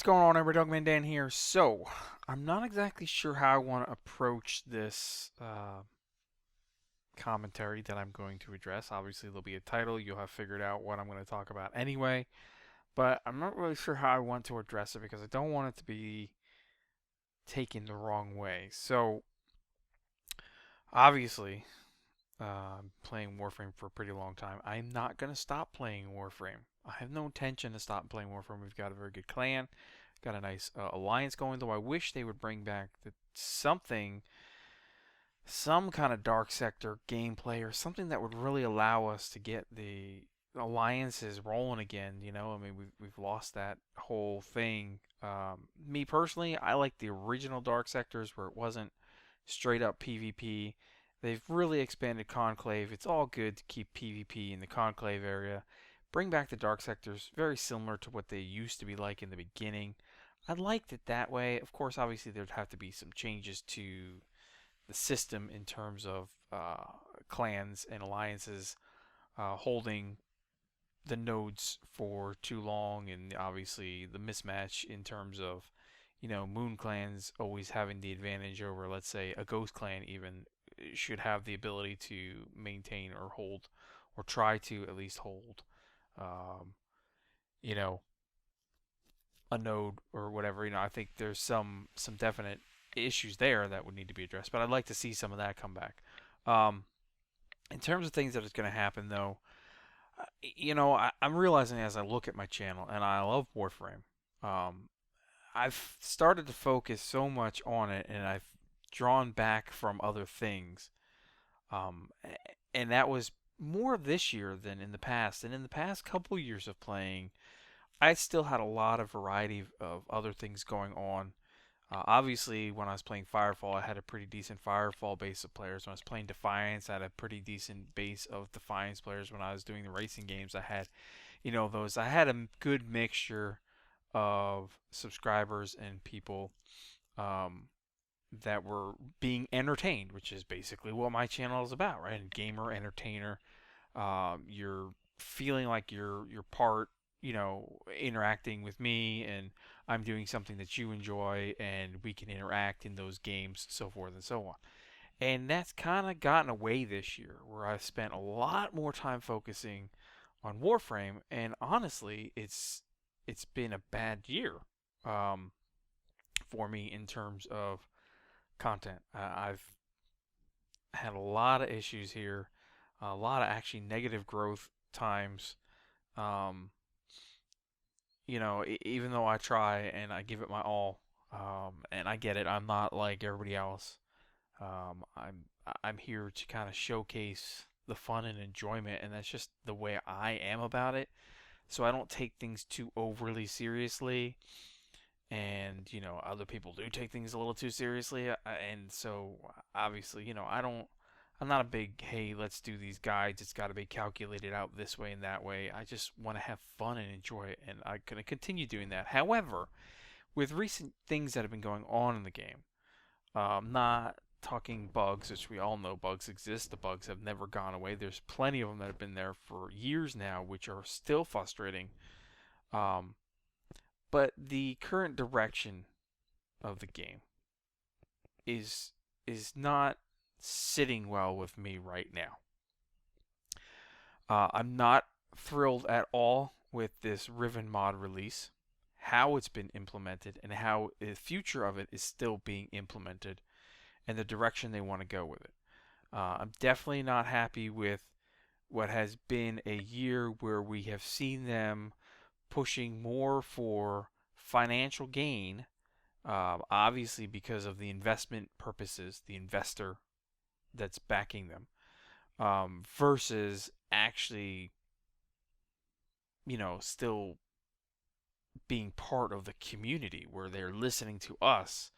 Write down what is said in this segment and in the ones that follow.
What's going on, everybody? Dogman Dan here. So, I'm not exactly sure how I want to approach this commentary that I'm going to address. Obviously, there'll be a title. You'll have figured out what I'm going to talk about anyway. But I'm not really sure how I want to address it because I don't want it to be taken the wrong way. So, obviously, playing Warframe for a pretty long time. I'm not going to stop playing Warframe. I have no intention to stop playing Warframe. We've got a very good clan, got a nice alliance going. Though I wish they would bring back something, some kind of dark sector gameplay or something that would really allow us to get the alliances rolling again. I mean, we've lost that whole thing. Me personally, I like the original dark sectors where it wasn't straight up PvP. They've really expanded Conclave. It's all good to keep PvP in the Conclave area. Bring back the Dark Sectors, very similar to what they used to be like in the beginning. I liked it that way. Of course, obviously, there'd have to be some changes to the system in terms of clans and alliances holding the nodes for too long, and obviously the mismatch in terms of moon clans always having the advantage over, let's say, a ghost clan even should have the ability to maintain or hold, or try to at least hold, um, you know, a node or whatever. I think there's some definite issues there that would need to be addressed, but I'd like to see some of that come back. Um, in terms of things that is going to happen, though, I'm realizing as I look at my channel, and I love Warframe. Um, I've started to focus so much on it, and I've drawn back from other things. Um, and that was more this year than in the past. And in the past couple years of playing, I still had a lot of variety of other things going on. Obviously, when I was playing Firefall, I had a pretty decent Firefall base of players. When I was playing Defiance, I had a pretty decent base of Defiance players. When I was doing the racing games, I had, those. I had a good mixture of subscribers and people um, that were being entertained, which is basically what my channel is about, right? And gamer, entertainer. You're feeling like you're part, interacting with me, and I'm doing something that you enjoy, and we can interact in those games, so forth and so on. And that's kind of gotten away this year, where I've spent a lot more time focusing on Warframe, and honestly, it's been a bad year um, for me in terms of content. I've had a lot of issues here, a lot of actually negative growth times. Um, even though I try and I give it my all, and I get it, I'm not like everybody else. I'm here to kind of showcase the fun and enjoyment, and that's just the way I am about it. So I don't take things too overly seriously, and other people do take things a little too seriously, and so obviously I'm not a big, hey, let's do these guides, it's got to be calculated out this way and that way. I just want to have fun and enjoy it, and I'm going to continue doing that. However, with recent things that have been going on in the game, not talking bugs, which we all know bugs exist. The bugs have never gone away. There's plenty of them that have been there for years now, which are still frustrating. um, but the current direction of the game is not sitting well with me right now. I'm not thrilled at all with this Riven mod release, how it's been implemented, and how the future of it is still being implemented, and the direction they want to go with it. I'm definitely not happy with what has been a year where we have seen them pushing more for financial gain, obviously because of the investment purposes, the investor that's backing them, versus actually, still being part of the community where they're listening to us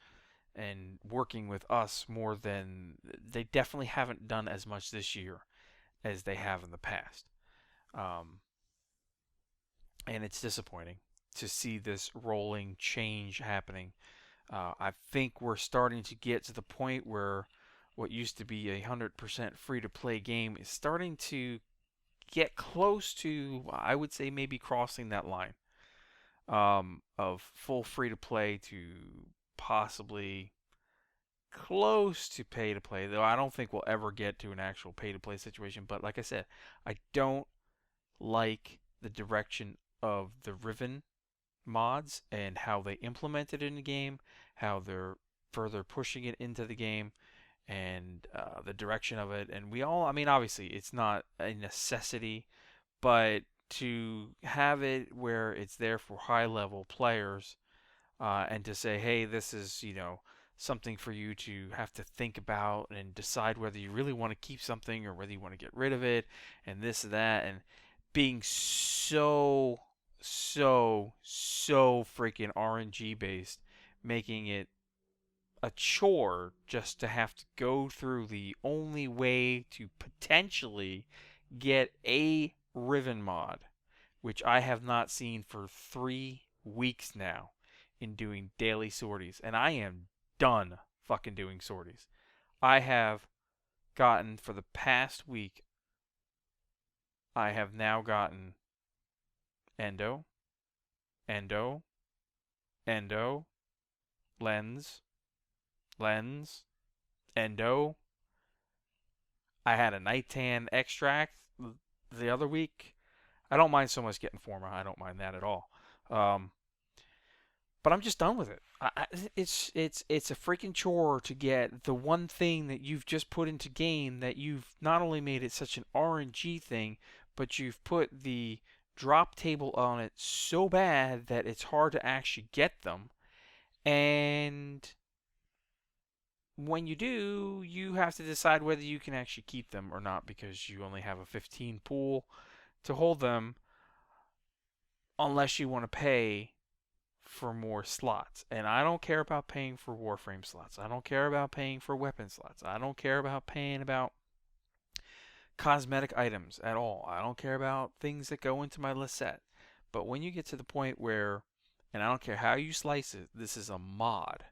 and working with us more than they definitely haven't done as much this year as they have in the past. Um, and it's disappointing to see this rolling change happening. I think we're starting to get to the point where what used to be a 100% free to play game is starting to get close to, I would say, maybe crossing that line. of full free to play to possibly close to pay to play, though I don't think we'll ever get to an actual pay to play situation. But like I said, I don't like the direction of the Riven mods and how they implement it in the game, how they're further pushing it into the game, and the direction of it. And we all, I mean, obviously, it's not a necessity, but to have it where it's there for high level players and to say, hey, this is, something for you to have to think about and decide whether you really want to keep something or whether you want to get rid of it and this and that, and being so freaking RNG based, making it a chore just to have to go through the only way to potentially get a Riven mod, which I have not seen for 3 weeks now in doing daily sorties. And I am done fucking doing sorties. I have gotten, for the past week, I have now gotten endo, endo, endo, lens, lens, endo. I had a nightan extract the other week. I don't mind so much getting forma. I don't mind that at all. Um, but I'm just done with it. It's a freaking chore to get the one thing that you've just put into game, that you've not only made it such an RNG thing, but you've put the drop table on it so bad that it's hard to actually get them. And when you do, you have to decide whether you can actually keep them or not, because you only have a 15 pool to hold them, unless you want to pay for more slots. And I don't care about paying for Warframe slots. I don't care about paying for weapon slots. I don't care about paying about cosmetic items at all. I don't care about things that go into my lisette. But when you get to the point where, and I don't care how you slice it, this is a mod.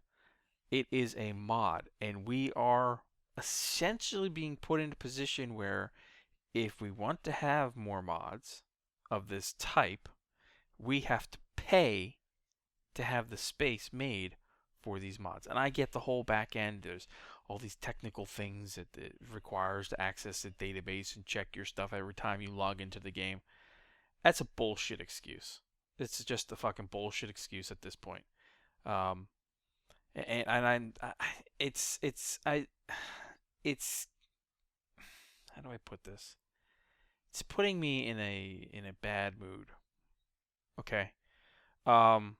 It is a mod. And we are essentially being put in a position where if we want to have more mods of this type, we have to pay to have the space made for these mods. And I get the whole back end. There's all these technical things that it requires to access the database and check your stuff every time you log into the game. That's a bullshit excuse. It's just a fucking bullshit excuse at this point. Um, it's how do I put this? It's putting me in a bad mood. Okay. Um,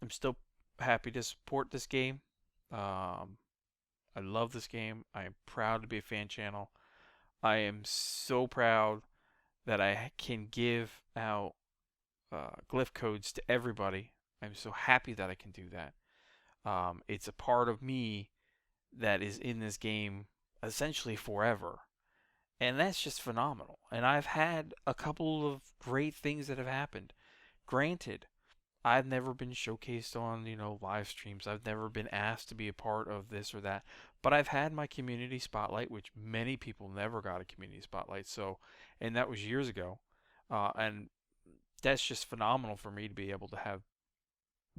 I'm still happy to support this game. Um, I love this game. I am proud to be a fan channel. I am so proud that I can give out glyph codes to everybody. I'm so happy that I can do that. It's a part of me that is in this game essentially forever. And that's just phenomenal. And I've had a couple of great things that have happened. Granted, I've never been showcased on, live streams. I've never been asked to be a part of this or that. But I've had my community spotlight, which many people never got a community spotlight. So, and that was years ago. And that's just phenomenal for me to be able to have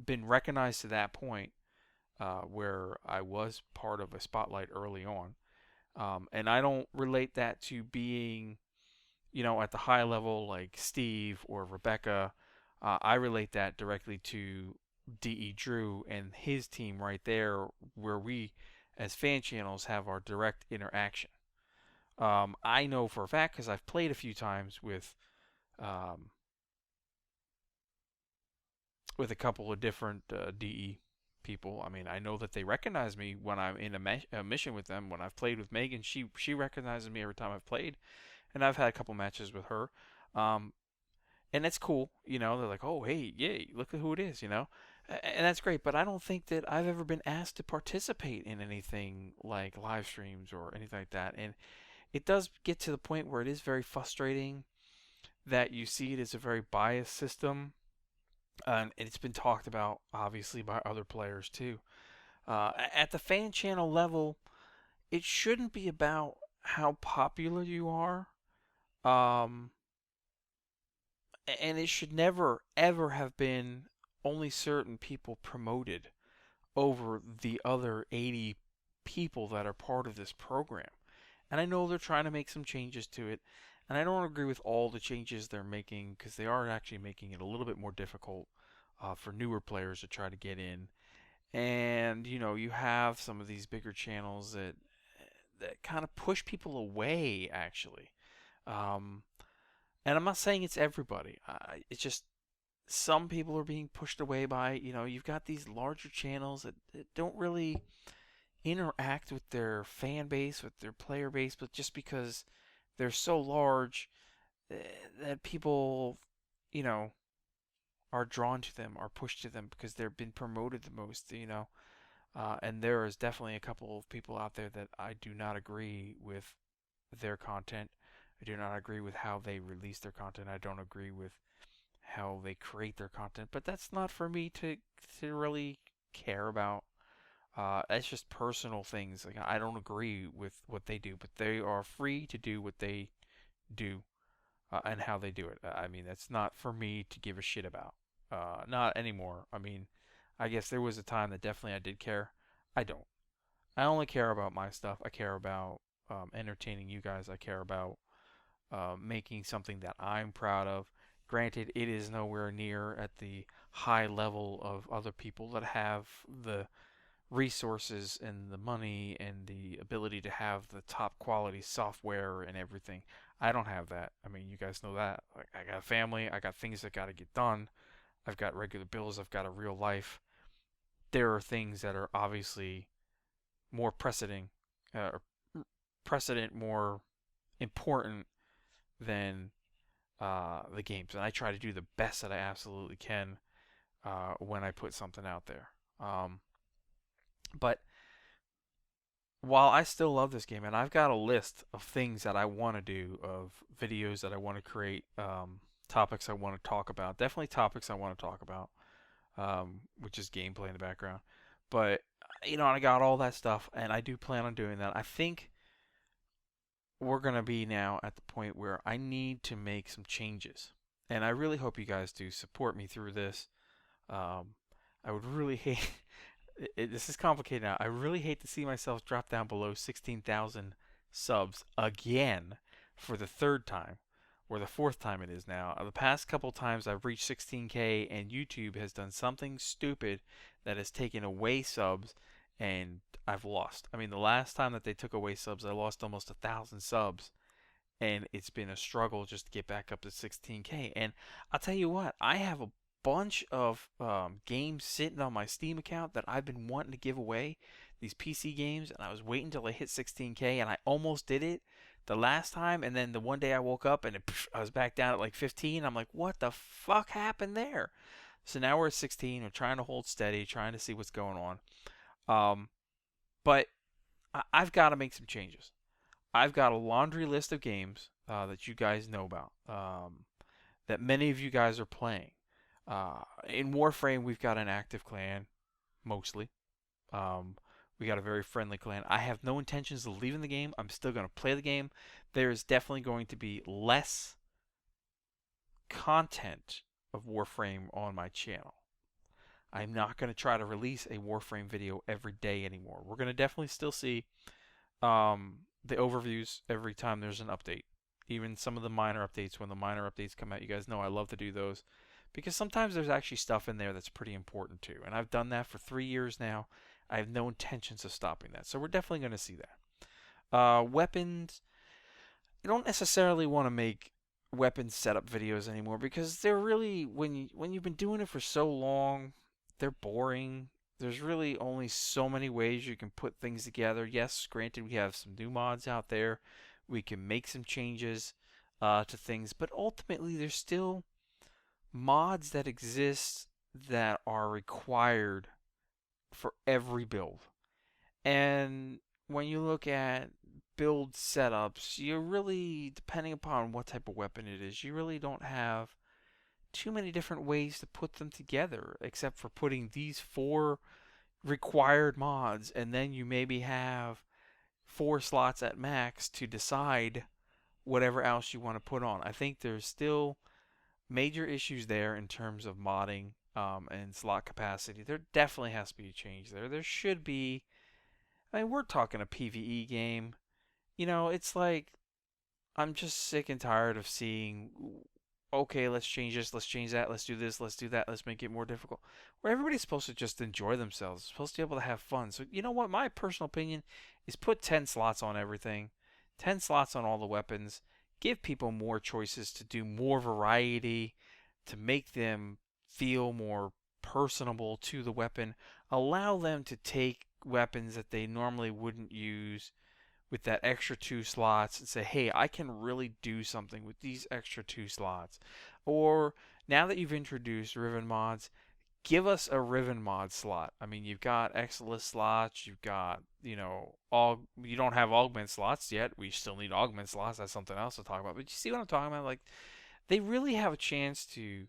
been recognized to that point where I was part of a spotlight early on. And I don't relate that to being, at the high level like Steve or Rebecca. I relate that directly to DE Drew and his team right there, where we, as fan channels, have our direct interaction. I know for a fact, because I've played a few times um, with a couple of different DE people. I mean, I know that they recognize me when I'm in a mission with them. When I've played with Megan, she recognizes me every time I've played, and I've had a couple matches with her. Um, and it's cool, they're like, oh, hey, yay, look at who it is, and that's great. But I don't think that I've ever been asked to participate in anything like live streams or anything like that. And it does get to the point where it is very frustrating that you see it as a very biased system, and it's been talked about obviously by other players too. At the fan channel level, it shouldn't be about how popular you are. Um, and it should never ever have been only certain people promoted over the other 80 people that are part of this program. And I know they're trying to make some changes to it, and I don't agree with all the changes they're making because they are actually making it a little bit more difficult for newer players to try to get in. And you have some of these bigger channels that kind of push people away, actually. Um, and I'm not saying it's everybody. It's just some people are being pushed away by, you've got these larger channels that don't really interact with their fan base, with their player base, but just because they're so large eh, that people, you know, are drawn to them, are pushed to them because they've been promoted the most. And there is definitely a couple of people out there that I do not agree with their content. I do not agree with how they release their content. I don't agree with how they create their content, but that's not for me to really care about. It's just personal things. Like I don't agree with what they do, but they are free to do what they do and how they do it. I mean, that's not for me to give a shit about. Not anymore. I mean, I guess there was a time that definitely I did care. I don't. I only care about my stuff. I care about entertaining you guys. I care about making something that I'm proud of. Granted, it is nowhere near at the high level of other people that have the resources and the money and the ability to have the top quality software and everything. I don't have that. I mean, you guys know that. Like, I got a family, I got things that got to get done. I've got regular bills, I've got a real life. There are things that are obviously more precedent, more important than the games, and I try to do the best that I absolutely can when I put something out there. But while I still love this game, and I've got a list of things that I want to do, of videos that I want to create, topics I want to talk about, definitely topics I want to talk about, which is gameplay in the background. But I got all that stuff, and I do plan on doing that. I think we're gonna be now at the point where I need to make some changes, and I really hope you guys do support me through this. Um, I would really hate. This is complicated now. I really hate to see myself drop down below 16,000 subs again for the third time, or the fourth time it is now. The past couple times I've reached 16K, and YouTube has done something stupid that has taken away subs, and I've lost. I mean, the last time that they took away subs, I lost almost 1,000 subs, and it's been a struggle just to get back up to 16K. And I'll tell you what, I have a bunch of games sitting on my Steam account that I've been wanting to give away, these PC games, and I was waiting until I hit 16K, and I almost did it the last time, and then the one day I woke up and I was back down at like 15. I'm like, what the fuck happened there? So now we're at 16. We're trying to hold steady, trying to see what's going on. But I've got to make some changes. I've got a laundry list of games that you guys know about, that many of you guys are playing. In Warframe, we've got an active clan, mostly. We got a very friendly clan. I have no intentions of leaving the game. I'm still going to play the game. There is definitely going to be less content of Warframe on my channel. I'm not going to try to release a Warframe video every day anymore. We're going to definitely still see the overviews every time there's an update. Even some of the minor updates, when the minor updates come out, you guys know I love to do those. Because sometimes there's actually stuff in there that's pretty important too. And I've done that for 3 years now. I have no intentions of stopping that. So we're definitely going to see that. Weapons, I don't necessarily want to make weapon setup videos anymore because they're really, when you've been doing it for so long, they're boring. There's really only so many ways you can put things together. Yes, granted, we have some new mods out there. We can make some changes to things, but ultimately there's still mods that exist that are required for every build. And when you look at build setups, you really, depending upon what type of weapon it is, you really don't have too many different ways to put them together, except for putting these 4 required mods, and then you maybe have 4 slots at max to decide whatever else you want to put on. I think there's still major issues there in terms of modding. and slot capacity. There definitely has to be a change there. There should be. I mean, we're talking a PvE game. It's like I'm just sick and tired of seeing, okay, let's change this, let's change that, let's do this, let's do that, let's make it more difficult. Where everybody's supposed to just enjoy themselves, supposed to be able to have fun. So, you know what? My personal opinion is put 10 slots on everything, 10 slots on all the weapons, give people more choices to do more variety, to make them feel more personable to the weapon, allow them to take weapons that they normally wouldn't use with that extra 2 slots and say, hey, I can really do something with these extra 2 slots. Or now that you've introduced Riven mods, give us a Riven mod slot. I mean, you've got Exilus slots, you've got, all you don't have augment slots yet. We still need augment slots. That's something else to talk about. But you see what I'm talking about? Like, they really have a chance to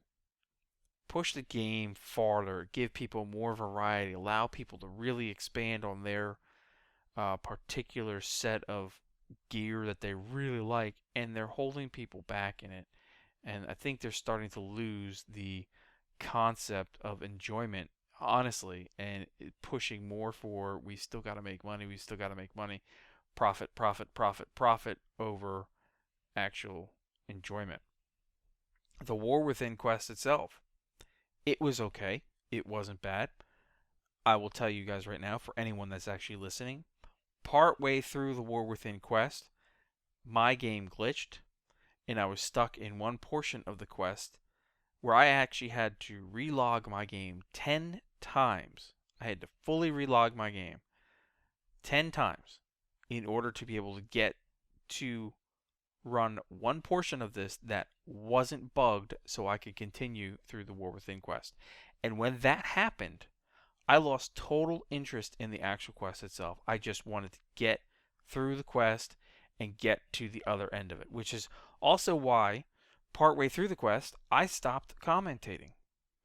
push the game farther, give people more variety, allow people to really expand on their particular set of gear that they really like, and they're holding people back in it. And I think they're starting to lose the concept of enjoyment, honestly, and pushing more for we still got to make money, we still got to make money, profit, profit, profit, profit over actual enjoyment. The War Within quest itself, it was okay. It wasn't bad. I will tell you guys right now, for anyone that's actually listening, part way through the War Within quest, my game glitched, and I was stuck in one portion of the quest where I actually had to relog my game 10 times. I had to fully relog my game 10 times in order to be able to get to run one portion of this that wasn't bugged so I could continue through the War Within quest. And when that happened, I lost total interest in the actual quest itself. I just wanted to get through the quest and get to the other end of it, which is also why partway through the quest I stopped commentating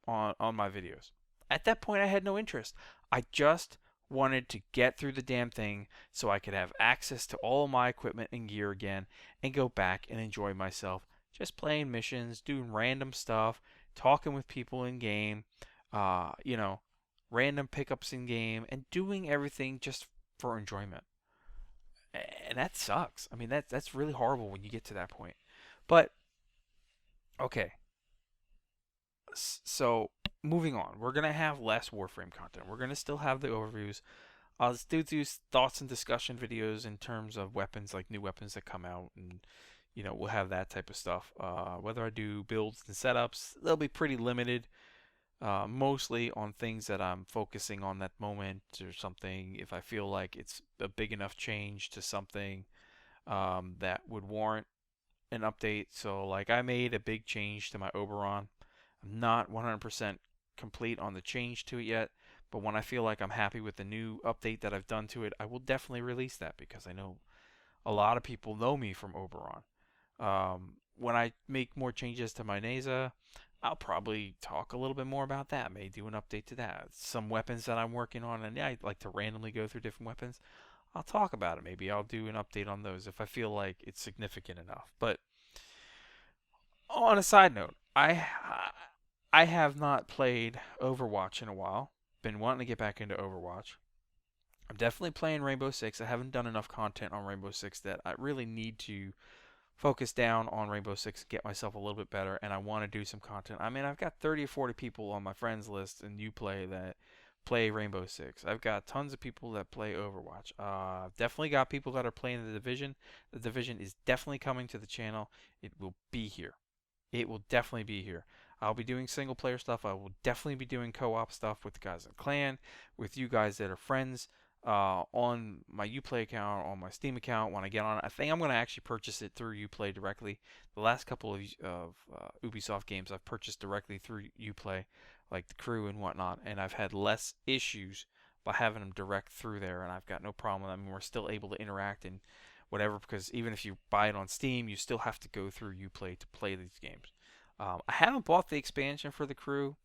on my videos. At that point I had no interest. I just wanted to get through the damn thing so I could have access to all of my equipment and gear again and go back and enjoy myself just playing missions, doing random stuff, talking with people in game, uh, you know, random pickups in game, and doing everything just for enjoyment. And that sucks. I mean, that's really horrible when you get to that point. But okay, so moving on, we're gonna have less Warframe content. We're gonna still have the overviews. I'll still do thoughts and discussion videos in terms of weapons, like new weapons that come out, and we'll have that type of stuff. Whether I do builds and setups, they'll be pretty limited. Mostly on things that I'm focusing on that moment or something. If I feel like it's a big enough change to something that would warrant an update. So, like, I made a big change to my Oberon. I'm not 100% complete on the change to it yet, but when I feel like I'm happy with the new update that I've done to it, I will definitely release that because I know a lot of people know me from Oberon. When I make more changes to my Neza, I'll probably talk a little bit more about that. May do an update to that. Some weapons that I'm working on, and yeah, I'd like to randomly go through different weapons. I'll talk about it. Maybe I'll do an update on those if I feel like it's significant enough. But on a side note, I have not played Overwatch in a while. Been wanting to get back into Overwatch. I'm definitely playing Rainbow Six. I haven't done enough content on Rainbow Six that I really need to focus down on Rainbow Six, get myself a little bit better, and I want to do some content. I mean, I've got 30 or 40 people on my friends list in Uplay that play Rainbow Six. I've got tons of people that play Overwatch. I've definitely got people that are playing The Division. The Division is definitely coming to the channel. It will be here. It will definitely be here. I'll be doing single player stuff. I will definitely be doing co-op stuff with the guys in Clan, with you guys that are friends on my Uplay account, on my Steam account. When I get on it, I think I'm going to actually purchase it through Uplay directly. The last couple of Ubisoft games I've purchased directly through Uplay, like The Crew and whatnot, and I've had less issues by having them direct through there, and I've got no problem with them. I mean, we're still able to interact and whatever, because even if you buy it on Steam, you still have to go through Uplay to play these games. I haven't bought the expansion for The Crew.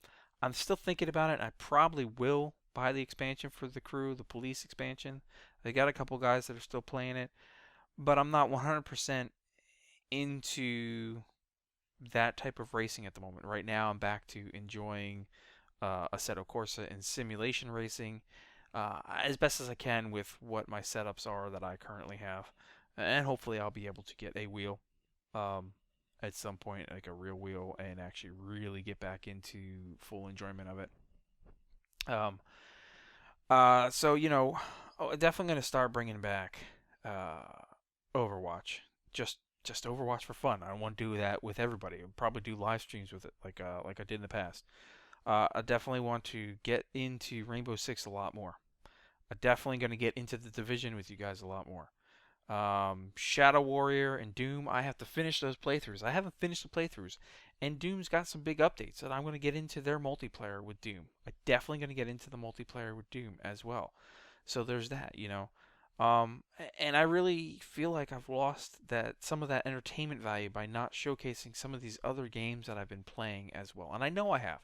I'm still thinking about it. I probably will buy the expansion for The Crew, the police expansion. They got a couple guys that are still playing it, but I'm not 100% into that type of racing at the moment. Right now, I'm back to enjoying Assetto Corsa in simulation racing as best as I can with what my setups are that I currently have, and hopefully I'll be able to get a wheel um, at some point, like a real wheel, and actually really get back into full enjoyment of it. Um, so definitely gonna start bringing back uh, Overwatch. Just Overwatch for fun. I don't want to do that with everybody. I'll probably do live streams with it, like I did in the past. I definitely want to get into Rainbow Six a lot more. I'm definitely going to get into the Division with you guys a lot more. Shadow Warrior and Doom, I have to finish those playthroughs. I haven't finished the playthroughs, and Doom's got some big updates, and I'm going to get into their multiplayer with Doom. I'm definitely going to get into the multiplayer with Doom as well. So there's that. And I really feel like I've lost some of that entertainment value by not showcasing some of these other games that I've been playing as well. And I know I have.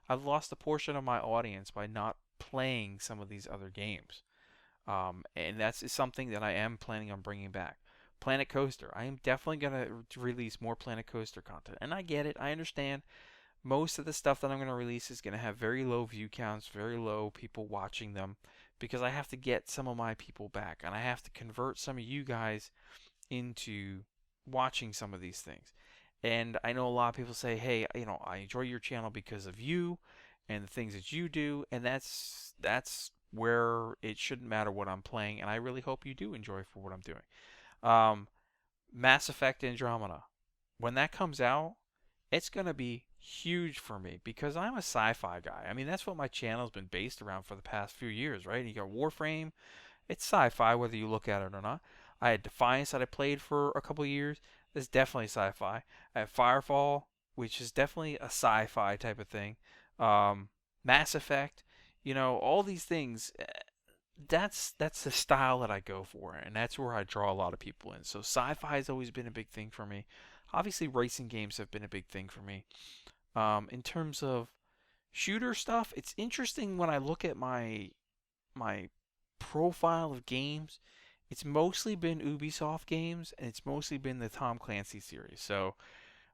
I've lost a portion of my audience by not playing some of these other games. And that's something that I am planning on bringing back. Planet Coaster. I am definitely going to release more Planet Coaster content. And I get it. I understand. Most of the stuff that I'm going to release is going to have very low view counts, very low people watching them, because I have to get some of my people back. And I have to convert some of you guys into watching some of these things. And I know a lot of people say, hey, I enjoy your channel because of you and the things that you do. And that's where it shouldn't matter what I'm playing, and I really hope you do enjoy for what I'm doing. Um, Mass Effect Andromeda, when that comes out, it's gonna be huge for me because I'm a sci-fi guy. I mean, that's what my channel's been based around for the past few years, right? You got Warframe, it's sci-fi whether you look at it or not. I had Defiance that I played for a couple years. It's definitely sci-fi. I have Firefall, which is definitely a sci-fi type of thing. Mass Effect, all these things. That's the style that I go for, and that's where I draw a lot of people in. So sci-fi has always been a big thing for me. Obviously, racing games have been a big thing for me. In terms of shooter stuff, it's interesting when I look at my profile of games. It's mostly been Ubisoft games, and it's mostly been the Tom Clancy series. So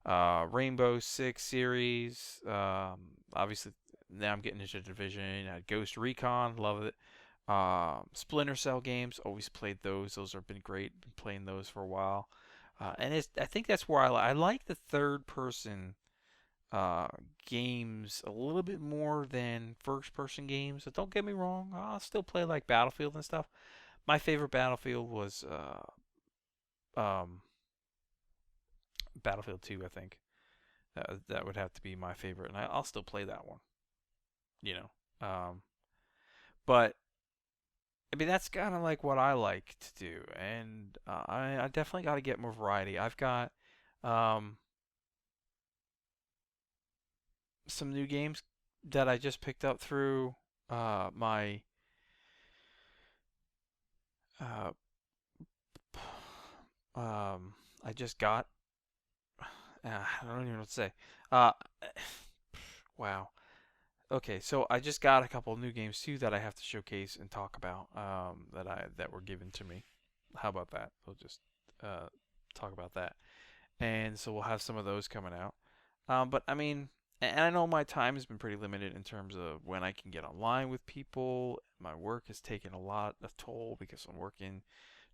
Rainbow Six series. Obviously, now I'm getting into Division. Ghost Recon, love it. Splinter Cell games, always played those. Those have been great. Been playing those for a while. I think that's where I like the third person uh, games a little bit more than first person games. But don't get me wrong, I'll still play like Battlefield and stuff. My favorite Battlefield was um, Battlefield 2, I think. That would have to be my favorite, and I'll still play that one. You know, but I mean that's kind of like what I like to do, and I definitely got to get more variety. I've got um, some new games that I just picked up through my uh, I just got I don't even know what to say. Uh, wow. Okay, so I just got a couple of new games too that I have to showcase and talk about that were given to me. How about that? We'll just uh, talk about that, and so we'll have some of those coming out. But I mean, and I know my time has been pretty limited in terms of when I can get online with people. My work has taken a lot of toll because I'm working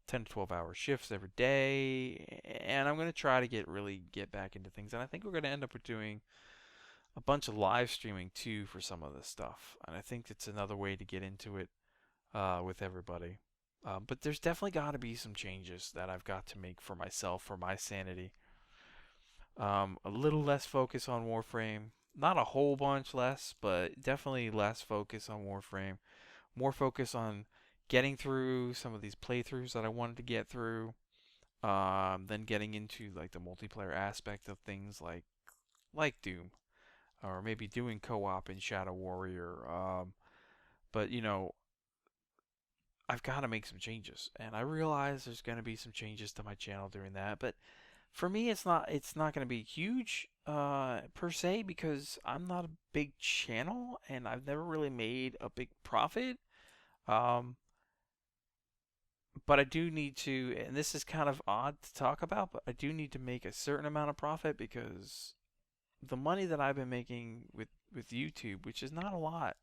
10 to 12-hour shifts every day, and I'm gonna try to really get back into things. And I think we're gonna end up with doing a bunch of live streaming too for some of this stuff, and I think it's another way to get into it with everybody. But there's definitely got to be some changes that I've got to make for myself, for my sanity. A little less focus on Warframe, not a whole bunch less, but definitely less focus on Warframe. More focus on getting through some of these playthroughs that I wanted to get through. Then getting into like the multiplayer aspect of things like Doom, or maybe doing co-op in Shadow Warrior. But I've got to make some changes, and I realize there's going to be some changes to my channel doing that. But for me, it's not going to be huge per se because I'm not a big channel, and I've never really made a big profit. Um, but I do need to, and this is kind of odd to talk about, but I do need to make a certain amount of profit because the money that I've been making with YouTube, which is not a lot,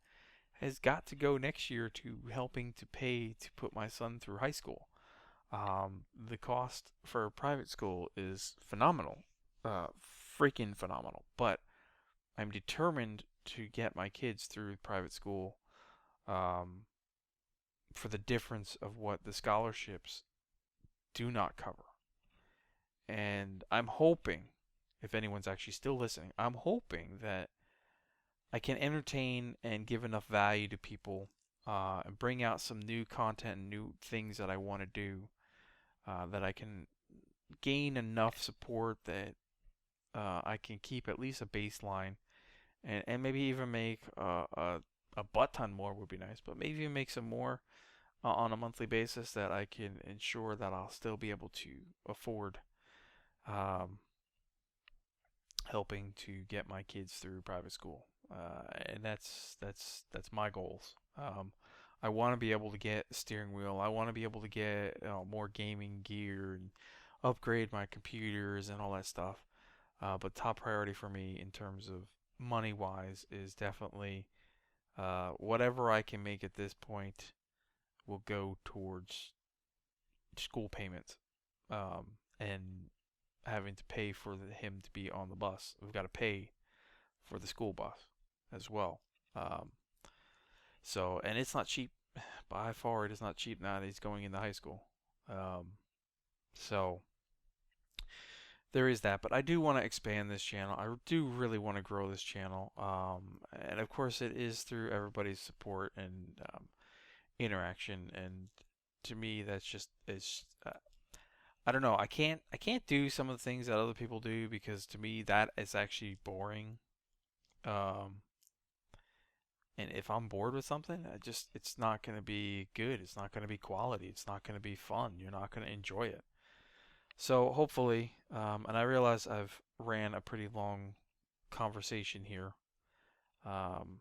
has got to go next year to helping to pay to put my son through high school. The cost for a private school is phenomenal, uh, freaking phenomenal. But I'm determined to get my kids through private school, um, for the difference of what the scholarships do not cover. And I'm hoping, if anyone's actually still listening, I'm hoping that I can entertain and give enough value to people, and bring out some new content and new things that I want to do, that I can gain enough support that I can keep at least a baseline, and maybe even make a butt ton more would be nice, but maybe even make some more on a monthly basis that I can ensure that I'll still be able to afford, um, helping to get my kids through private school, and that's my goals. I want to be able to get a steering wheel. I want to be able to get more gaming gear and upgrade my computers and all that stuff. But top priority for me in terms of money wise is definitely, whatever I can make at this point will go towards school payments, and having to pay for him to be on the bus. We've got to pay for the school bus as well. Um, and it's not cheap. By far, it is not cheap now that he's going into high school. Um, so there is that, but I do want to expand this channel. I do really want to grow this channel, and of course, it is through everybody's support and, interaction. And to me, that's just it's. I don't know. I can't do some of the things that other people do because to me that is actually boring. Um, and if I'm bored with something, it's not going to be good. It's not going to be quality. It's not going to be fun. You're not going to enjoy it. So hopefully, and I realize I've ran a pretty long conversation here. Um,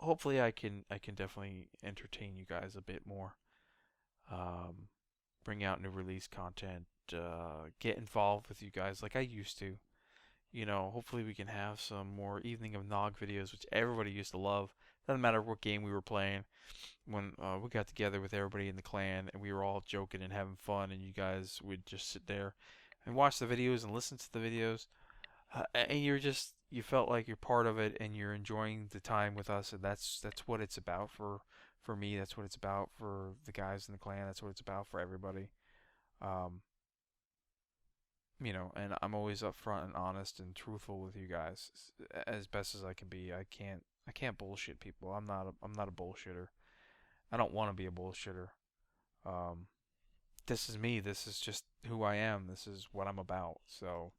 hopefully, I can definitely entertain you guys a bit more. Um, bring out new release content. Get involved with you guys like I used to. Hopefully we can have some more Evening of Nog videos, which everybody used to love. Doesn't matter what game we were playing. When we got together with everybody in the clan and we were all joking and having fun, and you guys would just sit there and watch the videos and listen to the videos, and you felt like you're part of it and you're enjoying the time with us, and that's what it's about for me. That's what it's about for the guys in the clan. That's what it's about for everybody. Um, and I'm always upfront and honest and truthful with you guys as best as I can be. I can't bullshit people. I'm not a bullshitter. I don't want to be a bullshitter. Um, this is me. This is just who I am. This is what I'm about. So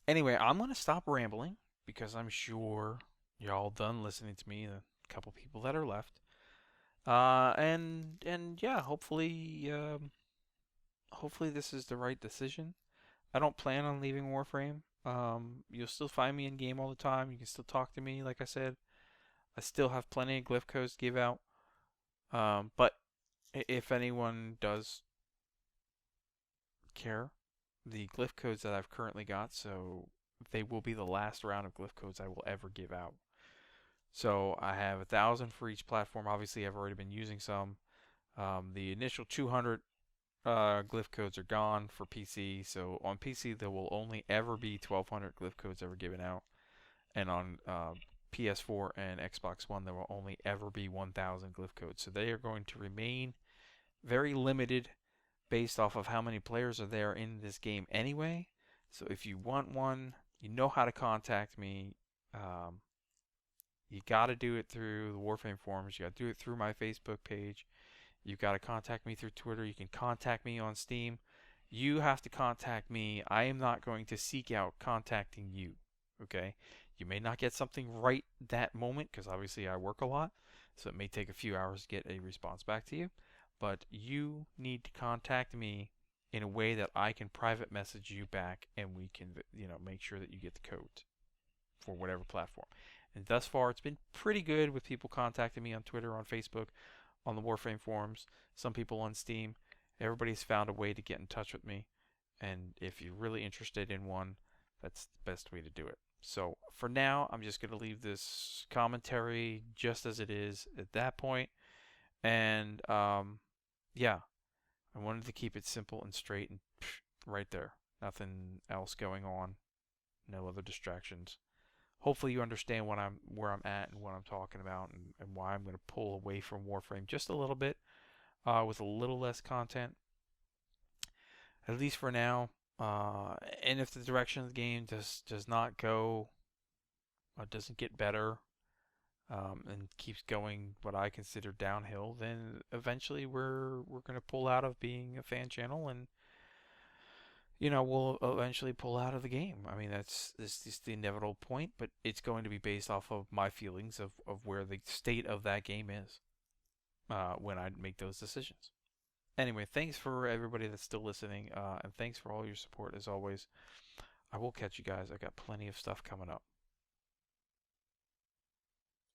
anyway, I'm gonna stop rambling because I'm sure you're all done listening to me. The couple people that are left. And yeah, hopefully this is the right decision. I don't plan on leaving Warframe. You'll still find me in game all the time. You can still talk to me, like I said. I still have plenty of glyph codes to give out. But if anyone does care, the glyph codes that I've currently got, so they will be the last round of glyph codes I will ever give out. So I have 1,000 for each platform. Obviously, I've already been using some. The initial 200 glyph codes are gone for PC. So on PC, there will only ever be 1,200 glyph codes ever given out. And on PS4 and Xbox One, there will only ever be 1,000 glyph codes. So they are going to remain very limited based off of how many players are there in this game anyway. So if you want one, you know how to contact me. You got to do it through the Warframe forums. You got to do it through my Facebook page. You've got to contact me through Twitter. You can contact me on Steam. You have to contact me. I am not going to seek out contacting you. Okay? You may not get something right that moment because obviously I work a lot. So it may take a few hours to get a response back to you. But you need to contact me in a way that I can private message you back and we can, make sure that you get the code for whatever platform. And thus far, it's been pretty good with people contacting me on Twitter, on Facebook, on the Warframe forums, some people on Steam. Everybody's found a way to get in touch with me. And if you're really interested in one, That's the best way to do it. So for now, I'm just going to leave this commentary just as it is at that point. And yeah, I wanted to keep it simple and straight and right there. Nothing else going on. No other distractions. Hopefully you understand where I'm at and what I'm talking about, and why I'm going to pull away from Warframe just a little bit, with a little less content, at least for now. And if the direction of the game does not go, doesn't get better, and keeps going what I consider downhill, then eventually we're going to pull out of being a fan channel, and we'll eventually pull out of the game. I mean, this is the inevitable point, but it's going to be based off of my feelings of where the state of that game is, when I make those decisions. Anyway, thanks for everybody that's still listening, and thanks for all your support as always. I will catch you guys. I got plenty of stuff coming up.